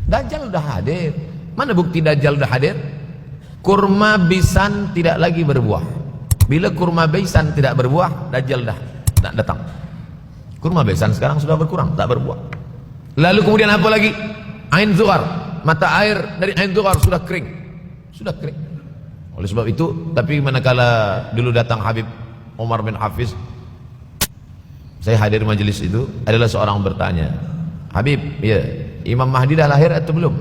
Dajjal udah hadir. Mana bukti Dajjal udah hadir? Kurma bisan tidak lagi berbuah. Bila kurma bisan tidak berbuah, Dajjal dah tak datang. Kurma bisan sekarang sudah berkurang, tak berbuah. Lalu kemudian apa lagi? Ain Zuhar, mata air dari Ain Zuhar sudah kering. Sudah kering. Oleh sebab itu, tapi manakala dulu datang Habib Umar bin Hafiz, saya hadir majelis itu, adalah seorang bertanya, Habib, ya, Imam Mahdi dah lahir atau belum?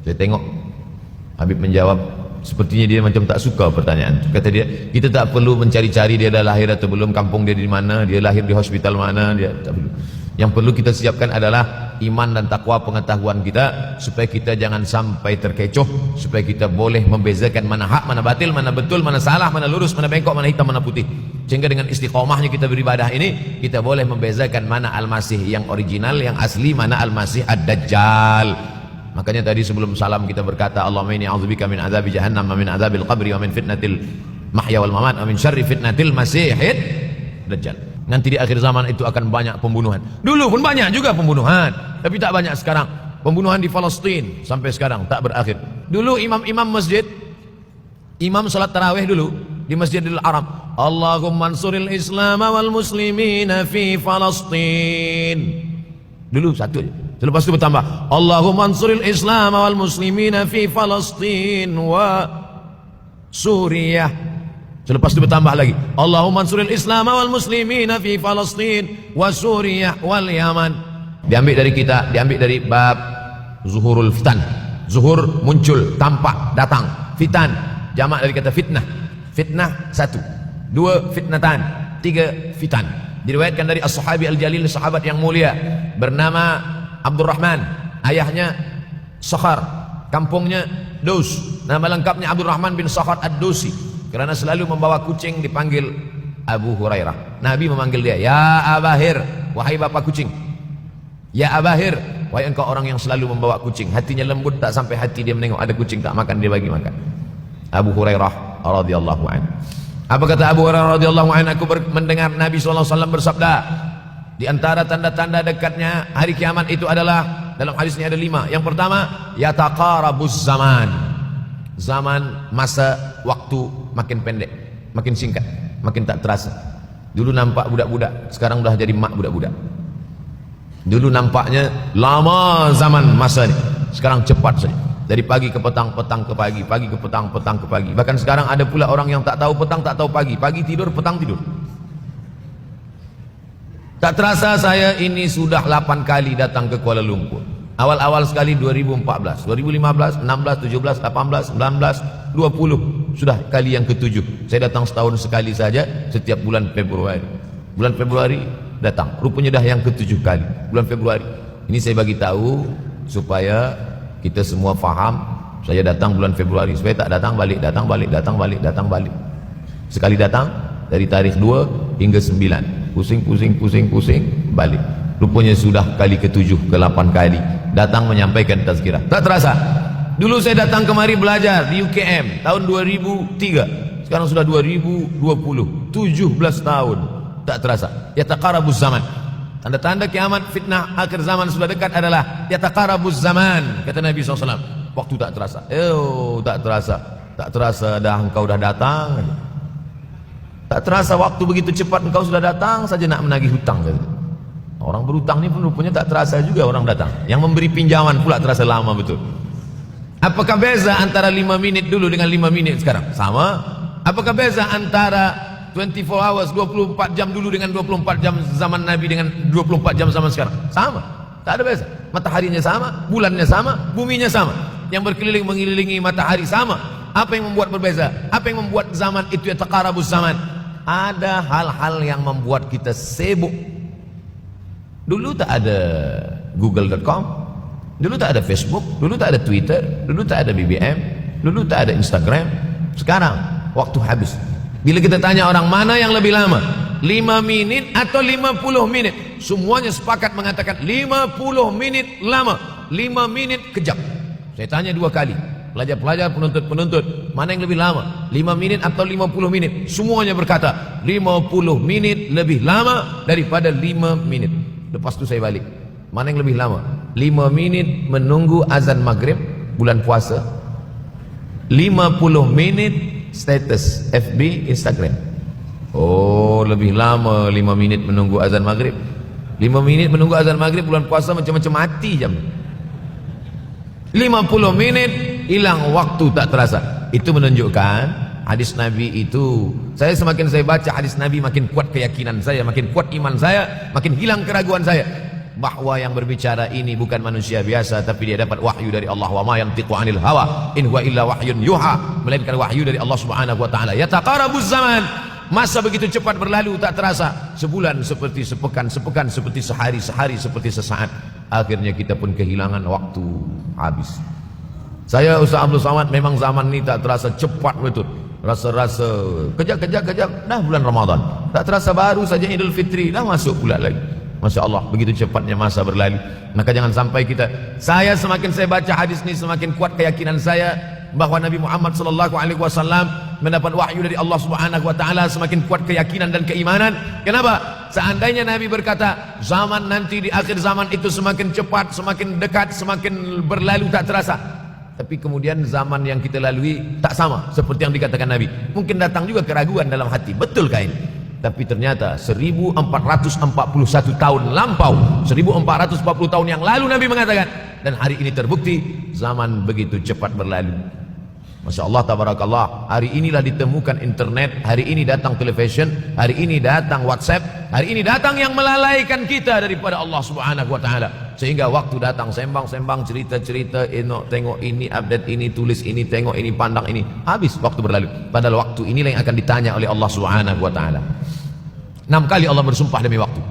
Saya tengok Habib menjawab, sepertinya dia macam tak suka pertanyaan. Kata dia, kita tak perlu mencari-cari dia dah lahir atau belum, kampung dia di mana, dia lahir di hospital mana, dia tak perlu. Yang perlu kita siapkan adalah iman dan takwa pengetahuan kita, supaya kita jangan sampai terkecoh, supaya kita boleh membezakan mana hak, mana batil, mana betul, mana salah, mana lurus, mana bengkok, mana hitam, mana putih. Sehingga dengan istiqomahnya kita beribadah ini, kita boleh membezakan mana Al-Masih yang original, yang asli, mana Al-Masih Ad-Dajjal. Makanya tadi sebelum salam kita berkata, Allahumma inni a'udzubika min azabi jahannam, wa min azabil qabri, wa min fitnatil mahya wal mamat, wa min syarri fitnatil masihid dajjal. Nanti di akhir zaman itu akan banyak pembunuhan. Dulu pun banyak juga pembunuhan, tapi tak banyak sekarang. Pembunuhan di Palestina sampai sekarang tak berakhir. Dulu imam-imam masjid, imam salat tarawih dulu di Masjidil Haram, Allahumma ansuril Islam wal muslimina fi Palestina. Dulu satu aja. Selepas itu bertambah, Allahumma ansuril Islam wal muslimina fi Palestina wa Suriah. Selepas itu bertambah lagi, Allahumma ansuril Islam wal muslimina fi Palestina wa Suriah wal Yaman. Diambil dari kita, diambil dari bab zuhurul fitan. Zuhur muncul, tampak, datang. Fitan jamak dari kata fitnah. Fitnah satu, dua fitnatan, tiga fitan. Diriwayatkan dari as-sahabi al-jalil, sahabat yang mulia bernama Abdurrahman, ayahnya Sakhar, kampungnya Daus. Nama lengkapnya Abdurrahman bin Sakhar ad-Dausi. Kerana selalu membawa kucing dipanggil Abu Hurairah. Nabi memanggil dia, ya Abahir, wahai bapak kucing. Ya Abahir, wahai engkau orang yang selalu membawa kucing. Hatinya lembut tak sampai hati dia menengok ada kucing tak makan, dia bagi makan. Abu Hurairah radhiyallahu anhu. Apa kata Abu Hurairah radhiyallahu anhu? Aku mendengar Nabi SAW bersabda, di antara tanda-tanda dekatnya hari kiamat itu adalah, dalam hadis ini ada 5. Yang pertama, yataqarabuz zaman. Zaman, masa, waktu makin pendek, makin singkat, makin tak terasa. Dulu nampak budak-budak, sekarang sudah jadi mak budak-budak. Dulu nampaknya lama zaman masa ni, sekarang cepat saja. Dari pagi ke petang, petang ke pagi, pagi ke petang, petang ke pagi. Bahkan sekarang ada pula orang yang tak tahu petang, tak tahu pagi. Pagi tidur, petang tidur. Tak terasa saya ini sudah 8 kali datang ke Kuala Lumpur. Awal-awal sekali 2014, 2015, 16, 17, 18, 19, 20. Sudah kali yang ke-7. Saya datang setahun sekali saja, setiap bulan Februari. Bulan Februari datang. Rupanya dah yang ke-7 kali. Bulan Februari. Ini saya bagi tahu supaya kita semua faham. Saya datang bulan Februari, supaya tak datang balik, datang balik, datang balik, datang balik. Sekali datang dari tarikh 2 hingga 9. Pusing, pusing, pusing, pusing, balik. Rupanya sudah kali ke-7, ke-8 kali datang menyampaikan tazkirah. Tak terasa. Dulu saya datang kemari belajar di UKM tahun 2003. Sekarang sudah 2020, 17 tahun. Tak terasa. Yataqarabuz zaman. Tanda-tanda kiamat, fitnah akhir zaman sudah dekat adalah yataqarabuz zaman, kata Nabi SAW. Waktu tak terasa. Tak terasa. Tak terasa dah engkau dah datang. Tak terasa waktu begitu cepat engkau sudah datang saja nak menagih hutang. Orang berhutang ni pun rupanya tak terasa juga orang datang. Yang memberi pinjaman pula terasa lama betul. Apakah beza antara 5 minit dulu dengan 5 minit sekarang? Sama. Apakah beza antara 24 hours, 24 jam dulu dengan 24 jam zaman Nabi dengan 24 jam zaman sekarang? Sama. Tak ada beza. Mataharinya sama, bulannya sama, buminya sama. Yang berkeliling mengelilingi matahari sama. Apa yang membuat berbeza? Apa yang membuat zaman itu yataqarabuz zaman? Ada hal-hal yang membuat kita sibuk. Dulu tak ada google.com, dulu tak ada Facebook, dulu tak ada Twitter, dulu tak ada BBM, dulu tak ada Instagram. Sekarang waktu habis. Bila kita tanya orang mana yang lebih lama, 5 minit atau 50 minit, semuanya sepakat mengatakan 50 minit lama, 5 minit kejam. Saya tanya 2 kali, pelajar-pelajar, penuntut-penuntut, mana yang lebih lama, 5 minit atau 50 menit? Semuanya berkata 50 menit lebih lama daripada 5 menit. Lepas tu saya balik, mana yang lebih lama, 5 menit menunggu azan maghrib bulan puasa, 50 menit status FB Instagram. Oh, lebih lama 5 minit menunggu azan maghrib. 5 menit menunggu azan maghrib bulan puasa macam-macam mati jam. 50 menit hilang waktu tak terasa. Itu menunjukkan hadis Nabi itu, saya semakin saya baca hadis Nabi makin kuat keyakinan saya, makin kuat iman saya, makin hilang keraguan saya bahwa yang berbicara ini bukan manusia biasa, tapi dia dapat wahyu dari Allah. Wa ma yantiqu 'anil hawa in huwa illa wahyun yuha, melainkan wahyu dari Allah Subhanahu wa taala. Yataqarabuz zaman, masa begitu cepat berlalu tak terasa. Sebulan seperti sepekan, sepekan seperti sehari, sehari seperti sesaat. Akhirnya kita pun kehilangan waktu, habis. Saya Ustaz Abdul Samad, memang zaman ini tak terasa cepat betul. Rasa-rasa kejap, dah bulan Ramadan. Tak terasa baru saja Idul Fitri, dah masuk pula lagi. Masya Allah, begitu cepatnya masa berlalu. Maka jangan sampai saya semakin saya baca hadis ini, semakin kuat keyakinan saya bahwa Nabi Muhammad SAW mendapat wahyu dari Allah Subhanahu wa taala, semakin kuat keyakinan dan keimanan. Kenapa? Seandainya Nabi berkata zaman nanti di akhir zaman itu semakin cepat, semakin dekat, semakin berlalu tak terasa, tapi kemudian zaman yang kita lalui tak sama seperti yang dikatakan Nabi, mungkin datang juga keraguan dalam hati, betulkah ini? Tapi ternyata 1441 tahun lampau, 1440 tahun yang lalu Nabi mengatakan, dan hari ini terbukti zaman begitu cepat berlalu. Masya Allah, tabarakallah. Hari inilah ditemukan internet, hari ini datang television, hari ini datang WhatsApp, hari ini datang yang melalaikan kita daripada Allah Subhanahu wa taala. Sehingga waktu datang sembang-sembang, cerita-cerita, tengok ini, update ini, tulis ini, tengok ini, pandang ini, habis waktu berlalu. Padahal waktu inilah yang akan ditanya oleh Allah Subhanahu wa taala. 6 kali Allah bersumpah demi waktu.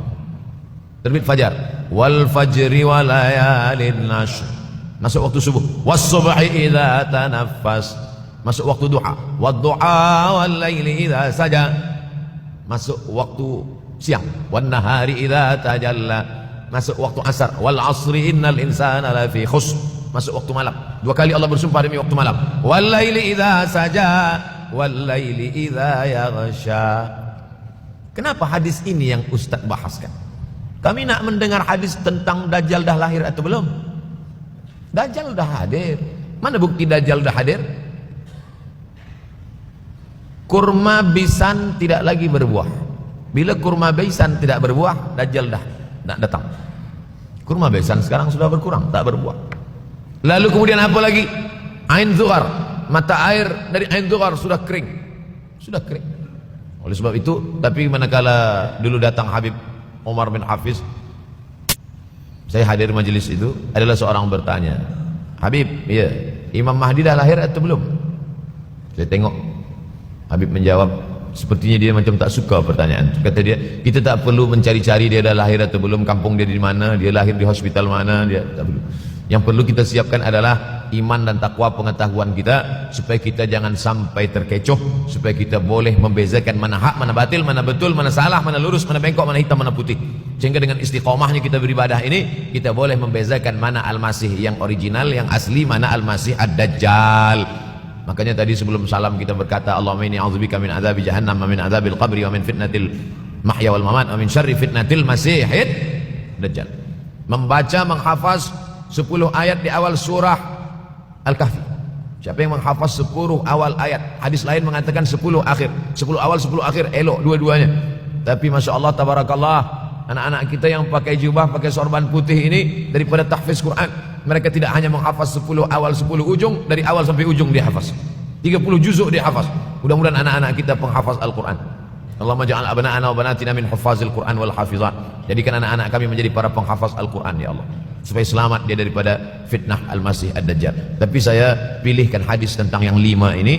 Terbit fajar, wal fajri wa layalin nashr, masuk waktu subuh, was subhi idza tanaffas, masuk waktu duha, wad duha wal laili idza saja, masuk waktu siang, wan nahari idza tajalla, masuk waktu asar, wal asri innal insana lafi khusr, masuk waktu malam. 2 kali Allah bersumpah demi waktu malam, wal laili idza saja wal laili idza yaghsha. Kenapa hadis ini yang Ustaz bahaskan? Kami nak mendengar hadis tentang Dajjal dah lahir atau belum? Dajjal dah hadir. Mana bukti Dajjal dah hadir? Kurma bisan tidak lagi berbuah. Bila kurma bisan tidak berbuah, Dajjal dah nak datang. Kurma bisan sekarang sudah berkurang, tak berbuah. Lalu kemudian apa lagi? Ain Zughar, mata air dari Ain Zughar sudah kering. Sudah kering. Oleh sebab itu, tapi manakala dulu datang Habib Umar bin Hafiz, saya hadir majelis itu, adalah seorang bertanya, Habib, ya, Imam Mahdi dah lahir atau belum? Saya tengok Habib menjawab, sepertinya dia macam tak suka pertanyaan. Kata dia, kita tak perlu mencari-cari dia dah lahir atau belum, kampung dia di mana, dia lahir di hospital mana, dia tak perlu. Yang perlu kita siapkan adalah iman dan takwa, pengetahuan kita, supaya kita jangan sampai terkecoh, supaya kita boleh membezakan mana hak, mana batil, mana betul, mana salah, mana lurus, mana bengkok, mana hitam, mana putih. Sehingga dengan istiqomahnya kita beribadah ini, kita boleh membezakan mana Al-Masih yang original, yang asli, mana Al-Masih Ad-Dajjal. Makanya tadi sebelum salam kita berkata, Allahumma inni a'udzubika min adzabi jahannam wa min adzabil qabri wa min fitnatil mahya wal mamat wa min syarri fitnatil masihid dajjal. Membaca, menghafaz 10 ayat di awal surah Al-Kahfi. Siapa yang menghafaz 10 awal ayat, hadis lain mengatakan 10 akhir, 10 awal 10 akhir, elok dua-duanya. Tapi Masya Allah, tabarakallah, anak-anak kita yang pakai jubah, pakai sorban putih ini, daripada tahfiz Quran, mereka tidak hanya menghafaz 10 awal 10 ujung, dari awal sampai ujung dia hafaz, 30 juzuk dia hafaz. Mudah-mudahan anak-anak kita penghafaz Al-Quran. Allahumma ja'al abna'ana wa banatina min hufazil Quran wal hafizat. Jadikan anak-anak kami menjadi para penghafaz Al-Quran ya Allah, supaya selamat dia daripada fitnah Al-Masih Ad-Dajjal. Tapi saya pilihkan hadis tentang yang 5 ini.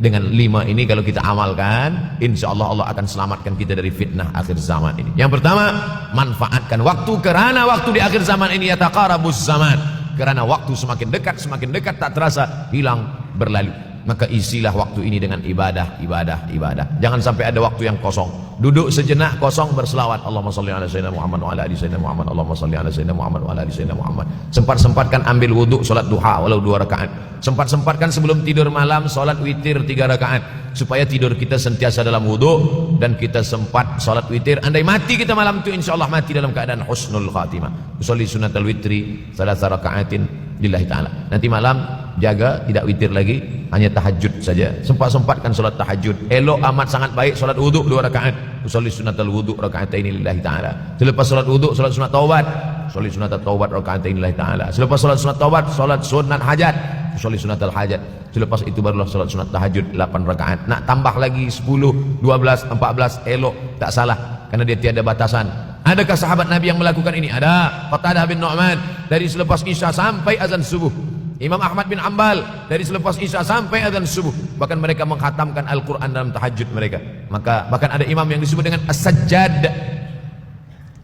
Dengan 5 ini kalau kita amalkan, insya Allah Allah akan selamatkan kita dari fitnah akhir zaman ini. Yang pertama, manfaatkan waktu, kerana waktu di akhir zaman ini yataqarabuz zaman, kerana waktu semakin dekat tak terasa, hilang berlalu. maka isilah waktu ini dengan ibadah. Jangan sampai ada waktu yang kosong. Duduk sejenak kosong berselawat. Allahumma shalli ala sayyidina Muhammad wa ala ali sayyidina Muhammad. Allahumma shalli ala sayyidina Muhammad wa ala ali sayyidina Muhammad. Sempat-sempatkan ambil wudu salat duha walau 2 rakaat. Sempat-sempatkan sebelum tidur malam salat witir 3 rakaat, supaya tidur kita sentiasa dalam wudu dan kita sempat salat witir. Andai mati kita malam itu, insyaallah mati dalam keadaan husnul khatimah. Usolli sunnatal witri 3 rakaatin lillahi ta'ala. Nanti malam jaga tidak witir lagi, hanya tahajud saja. Sempat-sempatkan salat tahajud. Elok amat sangat baik salat wudu 2 rakaat. Usolli sunnatal wudu rakaatain lillahi ta'ala. Selepas salat wudu salat sunat taubat. Usolli sunatat taubat rakaatain lillahi ta'ala. Selepas salat sunat taubat salat sunat hajat. Usolli sunatal hajat. Selepas itu barulah salat sunat tahajud 8 rakaat. Nak tambah lagi 10, 12, 14 elok, tak salah, karena dia tiada batasan. Adakah sahabat Nabi yang melakukan ini? Ada. Qatadah bin Nu'man dari selepas Isya sampai azan subuh. Imam Ahmad bin Ambal dari selepas Isya sampai azan subuh. Bahkan mereka mengkhatamkan Al-Quran dalam tahajud mereka. Maka bahkan ada imam yang disebut dengan As-Sajjad,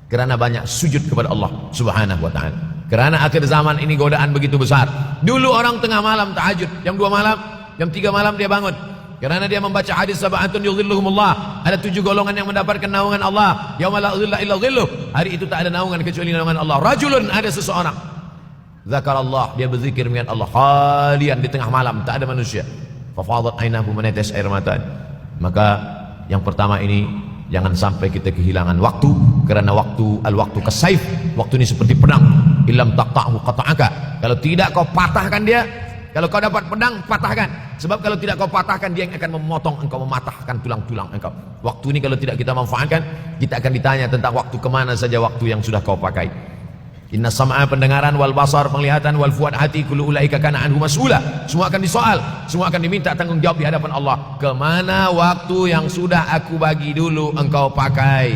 kerana banyak sujud kepada Allah Subhanahu wa ta'ala. Kerana akhir zaman ini godaan begitu besar. Dulu orang tengah malam tahajud, jam 2 malam, jam 3 malam dia bangun. Kerana dia membaca hadis sab'atun yudhilluhumullah. Ada 7 golongan yang mendapatkan naungan Allah. Yauma la dhilla illa dhilluh. Hari itu tak ada naungan kecuali naungan Allah. Rajulun, ada seseorang. Zakarallah, dia berzikir mengingat Allah khalian di tengah malam, tak ada manusia. Fafadat ainahu, menetes air mata. Maka yang pertama ini, jangan sampai kita kehilangan waktu, kerana waktu al-waktu kasaif. Waktu ini seperti pedang. Illam taqta'hu qata'aka. Kalau tidak kau patahkan dia. Kalau kau dapat pedang, patahkan. Sebab kalau tidak kau patahkan, dia yang akan memotong engkau, mematahkan tulang-tulang engkau. Waktu ini kalau tidak kita manfaatkan, kita akan ditanya tentang waktu kemana saja waktu yang sudah kau pakai. Inna sam'a, pendengaran, wal basar, penglihatan, wal fuad, hati, kullu ulaika kana anhu mas'ula. Semua akan disoal, semua akan diminta tanggung jawab di hadapan Allah. Kemana waktu yang sudah aku bagi dulu engkau pakai?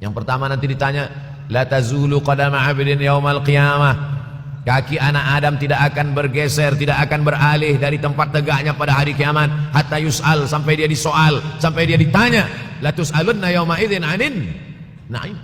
Yang pertama nanti ditanya, la tazulu qadama 'abdin yaumal qiyamah. Kaki anak Adam tidak akan bergeser, tidak akan beralih dari tempat tegaknya pada hari kiamat, hatta yus'al, sampai dia disoal, sampai dia ditanya. La tus'alunna yauma idzin 'anin na'im.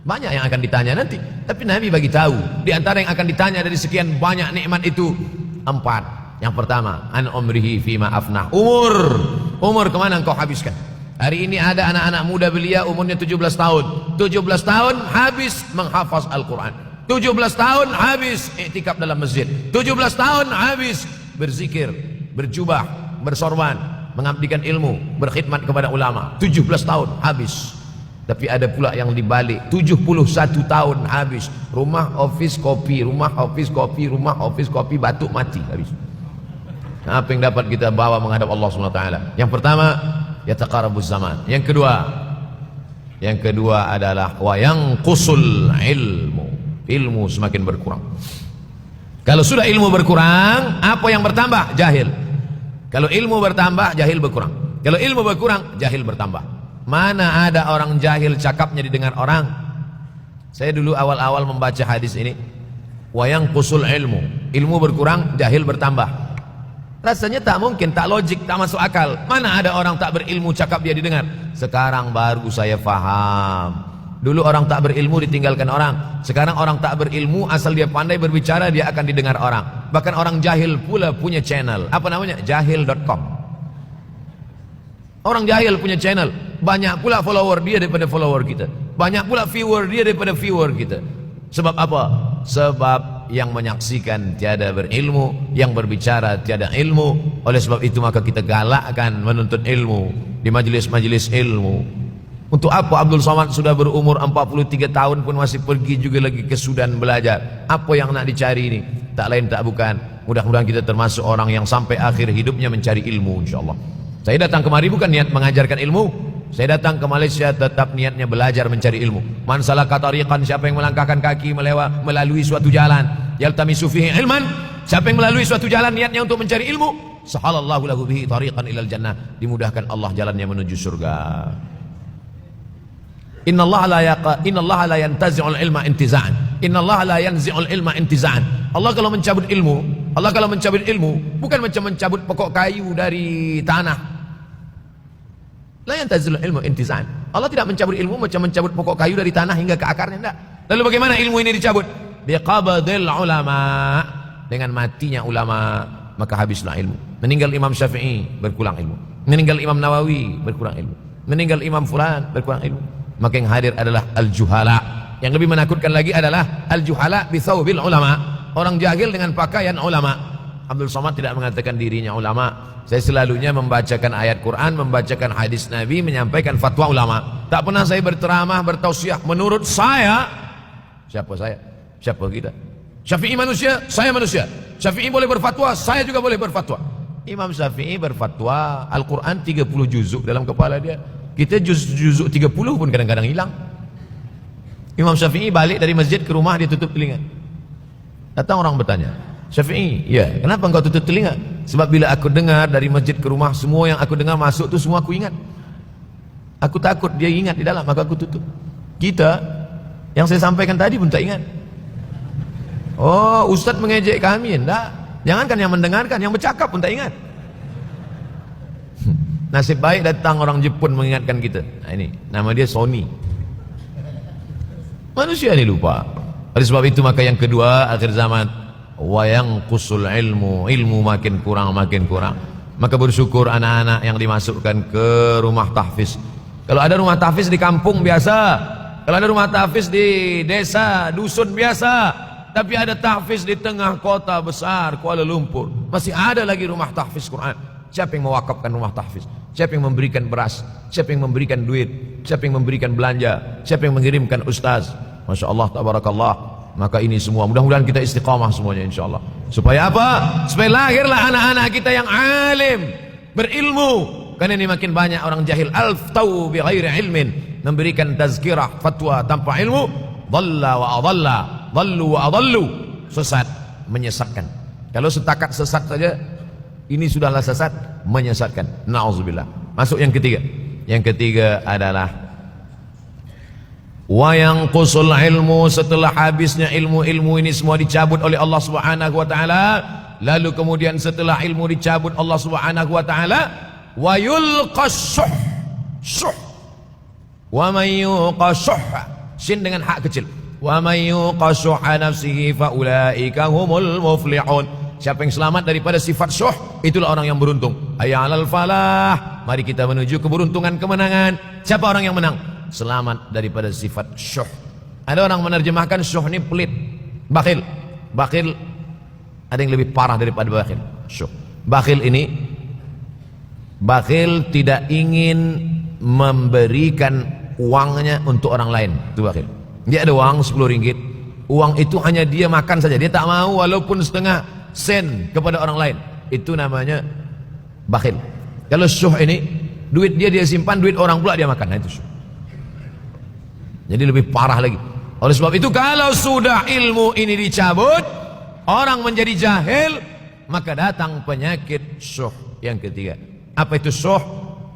Banyak yang akan ditanya nanti, tapi Nabi bagi tahu di antara yang akan ditanya dari sekian banyak nikmat itu 4. Yang pertama, an umrihi fima afnah. Umur kemana engkau habiskan? Hari ini ada anak-anak muda belia umurnya 17 tahun. 17 tahun habis menghafaz Al-Quran. 17 tahun habis iktikaf dalam masjid. 17 tahun habis berzikir, berjubah, bersorban, mengabdikan ilmu, berkhidmat kepada ulama. 17 tahun habis. Tapi ada pula yang dibalik, 71 tahun habis. Rumah, office, kopi, rumah, office, kopi, rumah, office, kopi, batuk, mati habis. Nah, apa yang dapat kita bawa menghadap Allah SWT? Yang pertama, yataqarabuz zaman. Yang kedua adalah wa yanqusul ilmu. Ilmu semakin berkurang. Kalau sudah ilmu berkurang, apa yang bertambah? Jahil. Kalau ilmu bertambah, jahil berkurang. Kalau ilmu berkurang, jahil bertambah. Mana ada orang jahil cakapnya didengar orang? Saya dulu awal-awal membaca hadis ini, wa yanqusul ilmu. Ilmu berkurang, jahil bertambah. Rasanya tak mungkin, tak logik, tak masuk akal. Mana ada orang tak berilmu cakap dia didengar? Sekarang baru saya faham. Dulu orang tak berilmu ditinggalkan orang. Sekarang orang tak berilmu, asal dia pandai berbicara, dia akan didengar orang. Bahkan orang jahil pula punya channel. Apa namanya? Jahil.com. Orang jahil punya channel. Banyak pula follower dia daripada follower kita. Banyak pula viewer dia daripada viewer kita. Sebab apa? Sebab yang menyaksikan tiada berilmu, yang berbicara tiada ilmu. Oleh sebab itu maka kita galakkan menuntut ilmu di majlis-majlis ilmu. Untuk apa Abdul Somad sudah berumur 43 tahun pun masih pergi juga lagi ke Sudan belajar? Apa yang nak dicari ini? Tak lain tak bukan, mudah-mudahan kita termasuk orang yang sampai akhir hidupnya mencari ilmu, insyaAllah. Saya datang kemari bukan niat mengajarkan ilmu. Saya datang ke Malaysia tetap niatnya belajar mencari ilmu. Man salaka tariqan, siapa yang melangkahkan kaki melalui suatu jalan, yaltamisu fihi ilman, siapa yang melalui suatu jalan niatnya untuk mencari ilmu, sahalallahu lahu bihi tariqan ilal jannah, dimudahkan Allah jalannya menuju surga. Innallaha la yantazi'ul ilma intiza'an. Innallaha la yanzi'ul ilma intiza'an. Allah kalau mencabut ilmu, bukan macam mencabut pokok kayu dari tanah. La yantazi'ul ilmu intiza'an. Allah tidak mencabut ilmu macam mencabut pokok kayu dari tanah hingga ke akarnya, tidak. Lalu bagaimana ilmu ini dicabut? Biqabdil ulama, dengan matinya ulama. maka habislah ilmu. Meninggal Imam Syafi'i, berkurang ilmu. Meninggal Imam Nawawi, berkurang ilmu. Meninggal Imam Fulan, berkurang ilmu. Maka yang hadir adalah al-juhala. Yang lebih menakutkan lagi adalah al-juhala bi thawbil ulama. Orang jahil dengan pakaian ulama. Abdul Somad tidak mengatakan dirinya ulama. Saya selalunya membacakan ayat Quran, membacakan hadis Nabi, menyampaikan fatwa ulama. Tak pernah saya berceramah, bertausiah. Menurut saya, siapa saya? Siapa kita? Syafi'i manusia, saya manusia. Syafi'i boleh berfatwa, saya juga boleh berfatwa. Imam Syafi'i berfatwa, Al-Quran 30 juzuk dalam kepala dia. Kita juzuk 30 pun kadang-kadang hilang. Imam Syafi'i balik dari masjid ke rumah, dia tutup telinga. Datang orang bertanya, Syafi'i, ya, kenapa engkau tutup telinga? Sebab bila aku dengar dari masjid ke rumah, semua yang aku dengar masuk tu semua aku ingat. Aku takut dia ingat di dalam, maka aku tutup. Kita, yang saya sampaikan tadi pun tak ingat. Oh, Ustaz mengejek kami, enggak. Jangankan yang mendengarkan, yang bercakap pun tak ingat. Nasib baik datang orang Jepun mengingatkan kita. Nah ini, nama dia Sony. Manusia ini lupa. Oleh sebab itu maka yang kedua, akhir zaman, wayang kusul ilmu, ilmu makin kurang. Maka bersyukur anak-anak yang dimasukkan ke rumah tahfiz. Kalau ada rumah tahfiz di kampung biasa, kalau ada rumah tahfiz di desa, dusun biasa, tapi ada tahfiz di tengah kota besar Kuala Lumpur, masih ada lagi rumah tahfiz Quran. Siapa yang mewakafkan rumah tahfiz? Siapa yang memberikan beras? Siapa yang memberikan duit? Siapa yang memberikan belanja? Siapa yang mengirimkan ustaz? Masya Allah, tabarakallah. Maka ini semua, mudah-mudahan kita istiqamah semuanya insyaAllah. Supaya apa? Supaya lahirlah anak-anak kita yang alim, berilmu. Karena ini makin banyak orang jahil, alftau bi ghairi ilmin, memberikan tazkirah, fatwa tanpa ilmu. Dhalla wa adalla, dhallu wa adallu, sesat, menyesatkan. Kalau setakat sesat saja, ini sudahlah sesat, menyesatkan. Na'udzubillah. Masuk yang ketiga. Yang ketiga adalah wayang qusul ilmu. Setelah habisnya ilmu-ilmu ini semua dicabut oleh Allah Subhanahu wa taala, lalu kemudian setelah ilmu dicabut Allah Subhanahu wa taala, wa yulqas syuh. Wa may yuqashuh, sin dengan hak kecil. Wa may yuqashuh nafsihi fa ulaika humul muflihun. Siapa yang selamat daripada sifat syuh, itulah orang yang beruntung. Hayya 'alal falah, mari kita menuju keberuntungan, kemenangan. Siapa orang yang menang? Selamat daripada sifat syuh. Ada orang menerjemahkan syuh ini pelit, bakhil. Bakhil ada yang lebih parah daripada bakhil. Syuh. Bakhil ini, bakhil tidak ingin memberikan uangnya untuk orang lain. Itu bakhil. Dia ada uang 10 ringgit, uang itu hanya dia makan saja, dia tak mau walaupun setengah sen kepada orang lain. Itu namanya bakhil. Kalau syuh ini, duit dia simpan, duit orang pula dia makan. Nah, itu syuh. Jadi lebih parah lagi. Oleh sebab itu kalau sudah ilmu ini dicabut, orang menjadi jahil, maka datang penyakit syuh yang ketiga. Apa itu syuh?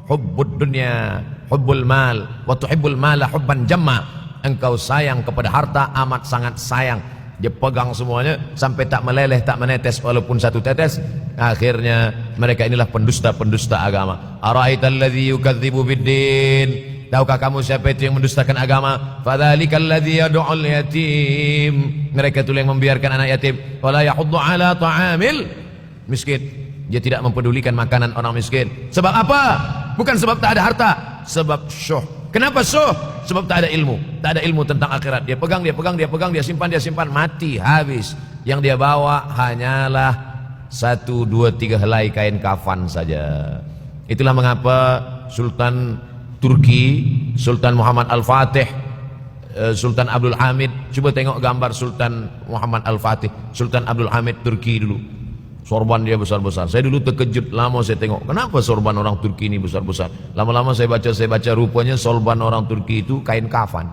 Hubbud dunya, hubbul mal, wa tuhibbul mala hubban jamma. Engkau sayang kepada harta, amat sangat sayang. Dia pegang semuanya sampai tak meleleh, tak menetes walaupun satu tetes. Akhirnya mereka inilah pendusta-pendusta agama. Ara'aital ladzi yukadzibu biddin. Tahukah kamu siapa itu yang mendustakan agama? Fadzalikal ladzi yad'ul yatim. Mereka itu yang membiarkan anak yatim. Wala yahuddu ala ta'amil miskin. Dia tidak mempedulikan makanan orang miskin. Sebab apa? Bukan sebab tak ada harta, sebab syuh. Kenapa syuh? Sebab tak ada ilmu. Tak ada ilmu tentang akhirat. Dia pegang, dia simpan, mati, habis. Yang dia bawa hanyalah 1, 2, 3 helai kain kafan saja. Itulah mengapa Sultan Turki, Sultan Muhammad Al-Fatih, Sultan Abdul Hamid, coba tengok gambar Sultan Muhammad Al-Fatih, Sultan Abdul Hamid Turki dulu. Sorban dia besar-besar. Saya dulu terkejut, lama saya tengok, kenapa sorban orang Turki ini besar-besar. Lama-lama saya baca, rupanya sorban orang Turki itu kain kafan.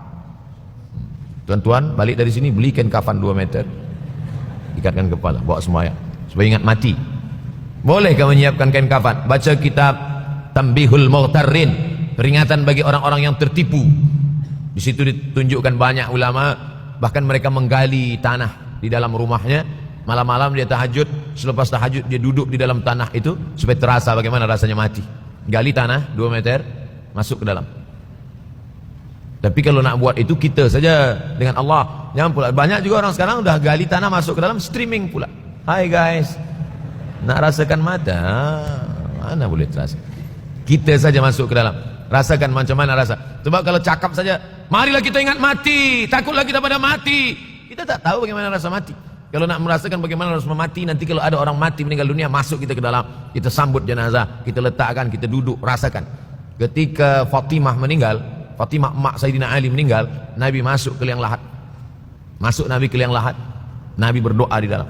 Tuan-tuan, balik dari sini beli kain kafan 2 meter, ikatkan kepala, bawa sembahyang supaya ingat mati. Boleh kamu menyiapkan kain kafan? Baca kitab Tambihul Mughtarrin, peringatan bagi orang-orang yang tertipu. Di situ ditunjukkan banyak ulama, bahkan mereka menggali tanah di dalam rumahnya. Malam-malam dia tahajud, selepas tahajud dia duduk di dalam tanah itu supaya terasa bagaimana rasanya mati. Gali tanah 2 meter, masuk ke dalam. Tapi kalau nak buat itu kita saja dengan Allah. Jangan pula, banyak juga orang sekarang udah gali tanah masuk ke dalam, streaming pula. Hai guys, Nak rasakan mata, mana boleh terasa. Kita saja masuk ke dalam, rasakan macam mana rasa. Sebab kalau cakap saja, marilah kita ingat mati, takutlah kita pada mati, kita tak tahu bagaimana rasa mati. Kalau nak merasakan bagaimana rasa mati, nanti kalau ada orang mati meninggal dunia, masuk kita ke dalam, kita sambut jenazah, kita letakkan, kita duduk, rasakan. Ketika Fatimah meninggal, Fatimah emak Sayyidina Ali meninggal, Nabi masuk ke liang lahat. Masuk Nabi ke liang lahat, Nabi berdoa di dalam.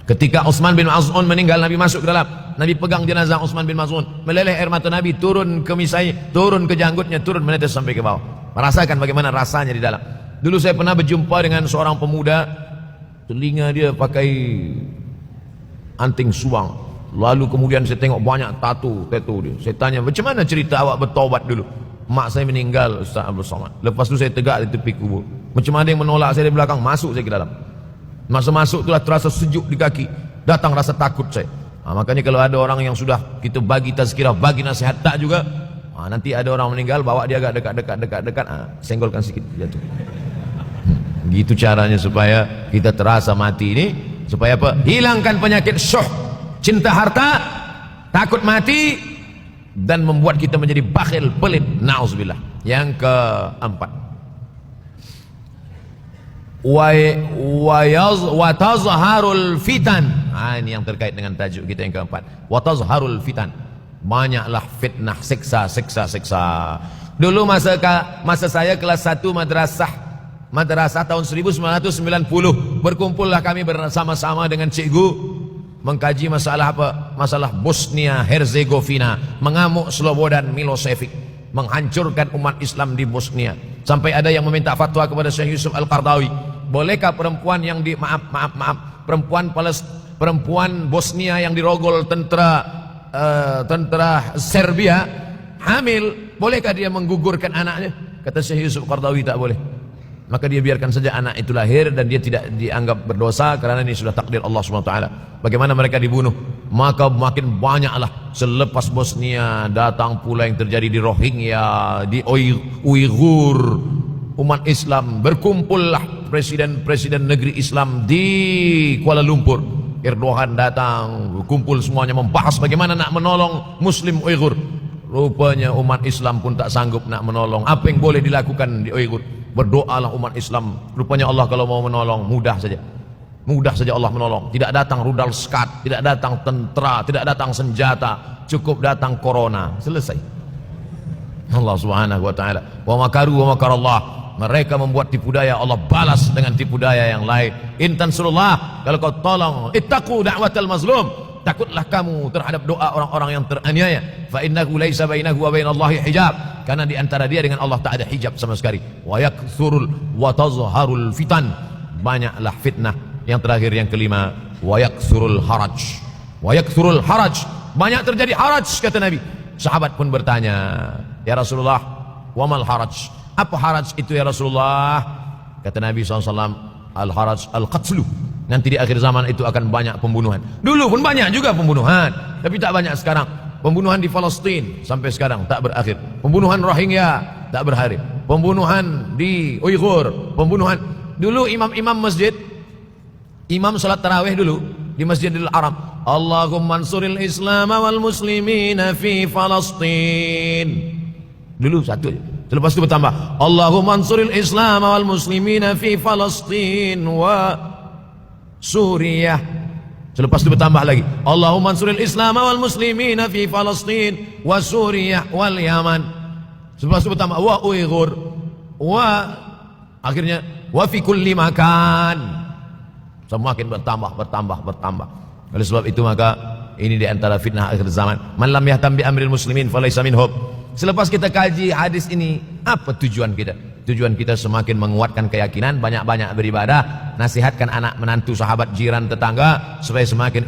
Ketika Utsman bin Maz'un meninggal, Nabi masuk ke dalam, Nabi pegang jenazah Utsman bin Maz'un, meleleh air mata Nabi, turun ke misai, turun ke janggutnya, turun menetes sampai ke bawah. Merasakan bagaimana rasanya di dalam. Dulu saya pernah berjumpa dengan seorang pemuda, telinga dia pakai anting suang. Lalu kemudian saya tengok banyak tato dia. Saya tanya, macam mana cerita awak bertaubat dulu? Mak saya meninggal, Ustaz Abdul Somad. Lepas tu saya tegak di tepi kubur. Macam ada yang menolak saya di belakang, masuk saya ke dalam. Masa masuk itulah terasa sejuk di kaki, datang rasa takut saya. Makanya kalau ada orang yang sudah kita bagi tazkirah, bagi nasihat tak juga, nanti ada orang meninggal, bawa dia agak dekat, senggolkan sikit, jatuh. Gitu caranya supaya kita terasa mati ini, supaya apa? Hilangkan penyakit syuh, cinta harta, takut mati, dan membuat kita menjadi bakhil, pelit, na'udzubillah. Yang keempat, wa tazharul fitan. Ini yang terkait dengan tajuk kita yang keempat. Wa tazharul fitan. Banyaklah fitnah, siksa. Dulu masa saya kelas 1 madrasah tahun 1990, berkumpullah kami bersama-sama dengan cikgu mengkaji masalah apa? Masalah Bosnia Herzegovina, mengamuk Slobodan Milosevic, menghancurkan umat Islam di Bosnia. Sampai ada yang meminta fatwa kepada Syekh Yusuf Al-Qardawi, bolehkah perempuan yang perempuan Bosnia yang dirogol tentara Serbia hamil, bolehkah dia menggugurkan anaknya? Kata Syekh Yusuf Al-Qardawi, tak boleh. Maka dia biarkan saja anak itu lahir dan dia tidak dianggap berdosa karena ini sudah takdir Allah SWT. Bagaimana mereka dibunuh? Maka makin banyaklah selepas Bosnia datang pula yang terjadi di Rohingya, di Uighur, umat Islam. Berkumpullah presiden-presiden negeri Islam di Kuala Lumpur. Erdogan datang, kumpul semuanya membahas bagaimana nak menolong Muslim Uighur. Rupanya umat Islam pun tak sanggup nak menolong. Apa yang boleh dilakukan di Uighur? Berdoalah umat Islam. Rupanya Allah kalau mau menolong, mudah saja Allah menolong. Tidak datang rudal skat, tidak datang tentera, tidak datang senjata, cukup datang corona, selesai. Allah Subhanahu wa taala, wa makaru wa makarallah. Mereka membuat tipu daya, Allah balas dengan tipu daya yang lain. In tansurullah, kalau kau tolong, ittaqu da'watal mazlum, takutlah kamu terhadap doa orang-orang yang teraniaya. Fa innahu laisa bainahu wa bainallahi hijab, karena di antara dia dengan Allah tak ada hijab sama sekali. Wa yakthurul wa tazharul fitan, banyaklah fitnah. Yang terakhir, yang kelima, wa yakthurul haraj. Wa yakthurul haraj, banyak terjadi haraj, kata Nabi. Sahabat pun bertanya, ya Rasulullah, wa mal haraj? Apa haraj itu ya Rasulullah? Kata Nabi SAW, al haraj al qatlu. Nanti di akhir zaman itu akan banyak pembunuhan. Dulu pun banyak juga pembunuhan, tapi tak banyak sekarang. Pembunuhan di Palestina sampai sekarang tak berakhir. Pembunuhan Rohingya tak berakhir. Pembunuhan di Uighur, pembunuhan. Dulu imam-imam masjid, imam salat tarawih dulu di Masjidil Haram, Allahumma ansuril Islam wal muslimina fi Palestin. Dulu satu aja. Selepas itu bertambah, Allahumma ansuril Islam wal muslimina fi Palestin wa Suriah. Selepas itu bertambah lagi, Allahumma ansuril Islam wal muslimina fi Palestin wa Suriah wal Yaman. Selepas itu bertambah wa Uighur wa, akhirnya wa fi kulli makan. Semakin bertambah. Oleh sebab itu maka ini di antara fitnah akhir zaman. Man lam yahtam bi amril muslimin falaysa minhum. Selepas kita kaji hadis ini, apa tujuan kita? Tujuan kita semakin menguatkan keyakinan, banyak-banyak beribadah, nasihatkan anak, menantu, sahabat, jiran, tetangga supaya semakin